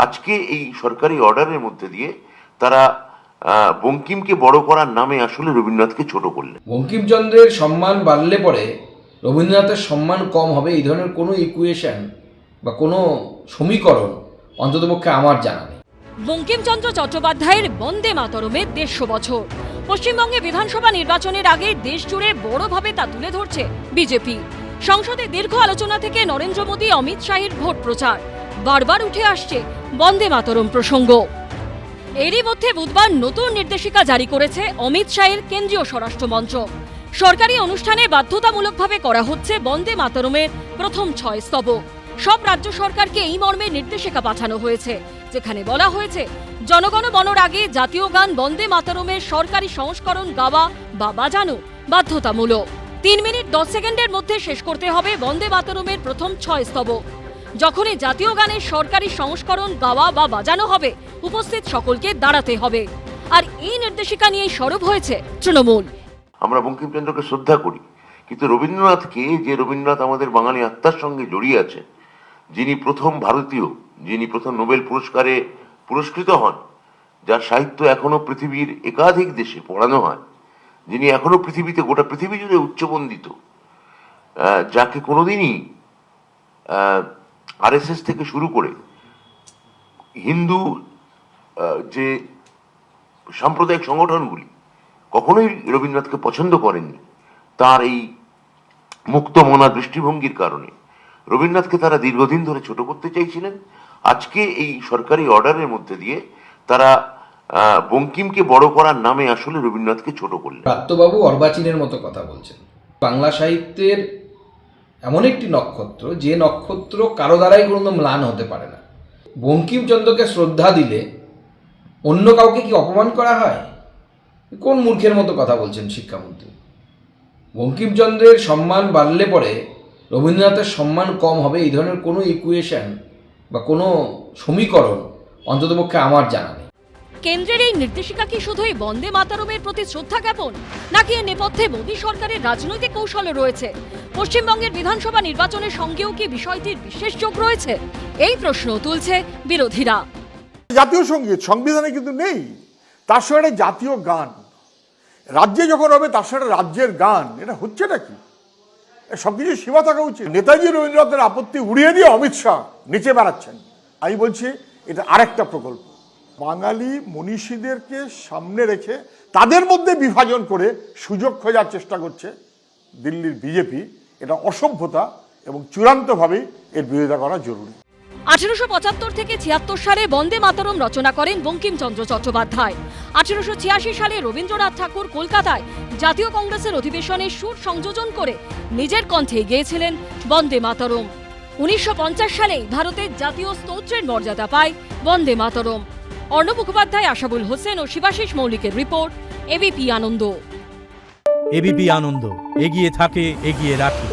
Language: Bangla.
আজকে এই সরকারি অর্ডারের মধ্যে দিয়ে তারা বঙ্কিমকে বড় করার নামে আসলে রবীন্দ্রনাথকে ছোট করলেন। বঙ্কিমচন্দ্রের সম্মান বাড়লে পরে রবীন্দ্রনাথের সম্মান কম হবে, এই ধরনের কোনো ইকুয়েশন বা কোনো সমীকরণ অন্ততপক্ষে আমার জানা নেই। বঙ্কিমচন্দ্র চট্টোপাধ্যায়ের বন্দে মাতরমের 150 বছর। পশ্চিমবঙ্গে বিধানসভা নির্বাচনের আগে দেশ জুড়ে বড়ভাবে তা তুলে ধরছে বিজেপি। সংসদে দীর্ঘ আলোচনা থেকে নরেন্দ্র মোদী, অমিত শাহের ভোট প্রচার, বারবার উঠে আসছে বন্দে মাতরম প্রসঙ্গ। এরই মধ্যে বুধবার নতুন নির্দেশিকা জারি করেছে অমিত শাহের কেন্দ্রীয় স্বরাষ্ট্র মন্ত্রক। সরকারি অনুষ্ঠানে বাধ্যতামূলকভাবে করা হচ্ছে বন্দে মাতরমের প্রথম 6 স্তবক। সব রাজ্য সরকারকে এই মর্মে নির্দেশিকা পাঠানো হয়েছে, যেখানে বলা হয়েছে জনগণ মনর আগে জাতীয় গান বন্দে মাতরমের সরকারি সংস্করণ গাওয়া বা বাজানো বাধ্যতামূলক। 3 মিনিট 10 সেকেন্ডের মধ্যে শেষ করতে হবে বন্দে মাতরমের প্রথম 6 স্তবক। যখনই জাতীয় গানের সরকারি সংস্করণ গাওয়া বা বাজানো হবে, উপস্থিত সকলকে দাঁড়াতে হবে। আর এই নির্দেশিকা নিয়েই সরব হয়েছে তৃণমূল। আমরা বঙ্কিমচন্দ্রকে শ্রদ্ধা করি, কিন্তু রবীন্দ্রনাথকে, যে রবীন্দ্রনাথ আমাদের বাঙালি আত্মার সঙ্গে জড়িয়ে আছে, যিনি প্রথম ভারতীয়, যিনি প্রথম নোবেল পুরস্কারে পুরস্কৃত হন, যার সাহিত্য এখনো পৃথিবীর একাধিক দেশে পড়ানো হয়, যিনি এখনো পৃথিবীতে, গোটা পৃথিবী জুড়ে উচ্চবন্দিত, যাকে কোনোদিনই আরএসএস থেকে শুরু করে হিন্দু যে সাম্প্রদায়িক সংগঠনগুলি কখনোই রবীন্দ্রনাথকে পছন্দ করেননি, তার এই মুক্ত মনা দৃষ্টিভঙ্গির কারণে রবীন্দ্রনাথকে তারা দীর্ঘদিন ধরে ছোট করতে চাইছিলেন। আজকে এই সরকারি অর্ডারের মধ্যে দিয়ে তারা বঙ্কিমকে বড় করার নামে আসলে রবীন্দ্রনাথকে ছোট করলেন। প্রাত্যবাবু অর্বাচীনের মতো কথা বলছেন। বাংলা সাহিত্যের এমন একটি নক্ষত্র, যে নক্ষত্র কারো দ্বারাই কোনো ম্লান হতে পারে না। বঙ্কিমচন্দ্রকে শ্রদ্ধা দিলে অন্য কাউকে কি অপমান করা হয়? কোন মূর্খের মতো কথা বলছেন শিক্ষামন্ত্রী? বঙ্কিমচন্দ্রের সম্মান বাড়লে পরে রবীন্দ্রনাথের সম্মান কম হবে, এই ধরনের কোনো ইকুয়েশন বা কোনো সমীকরণ অন্ততপক্ষে আমার জানা নেই। কেন্দ্রের এই নির্দেশিকা কি শুধুই বন্দে মাতরমের প্রতি শ্রদ্ধা জ্ঞাপন, নাকি এর নেপথ্যে মোদী সরকারের রাজনৈতিক কৌশল রয়েছে? পশ্চিমবঙ্গের বিধানসভা নির্বাচনের সঙ্গেও কি বিষয়টির বিশেষ যোগ রয়েছে? এই প্রশ্ন তুলছে বিরোধীরা। জাতীয় সঙ্গীত সংবিধানে কিন্তু নেই, তার সঙ্গে একটা জাতীয় গান রাজ্যে যখন হবে, তার সঙ্গে রাজ্যের গান, এটা হচ্ছেটা কি? সবকিছু সীমা থাকা উচিত। নেতাজি রবীন্দ্রনাথের আপত্তি উড়িয়ে দিয়ে অমিত শাহ নিচে বেড়াচ্ছেন। আমি বলছি এটা আরেকটা প্রকল্প। বাঙালি মনীষীদেরকে সামনে রেখে তাদের মধ্যে বিভাজন করে সুযোগ খোঁজার চেষ্টা করছে দিল্লির বিজেপি। এটা অসভ্যতা এবং চূড়ান্তভাবেই এর বিরোধিতা করা জরুরি। 1875 থেকে 76 সালে বন্দে মাতরম রচনা করেন বঙ্কিমচন্দ্র চট্টোপাধ্যায়। 1886 সালে রবীন্দ্রনাথ ঠাকুর কলকাতায় জাতীয় কংগ্রেসের অধিবেশনে সুর সংযোজন করে নিজের কণ্ঠে গেয়েছিলেন বন্দে মাতরম। 1950 সালেই ভারতের জাতীয় স্তোত্রের মর্যাদা পায় বন্দে মাতরম। অর্ণব মুখোপাধ্যায়, আশাবুল হোসেন ও শিবাশিস মৌলিকের রিপোর্ট, এবিপি আনন্দ। এবিপি আনন্দ, এগিয়ে থাকে, এগিয়ে রাখে।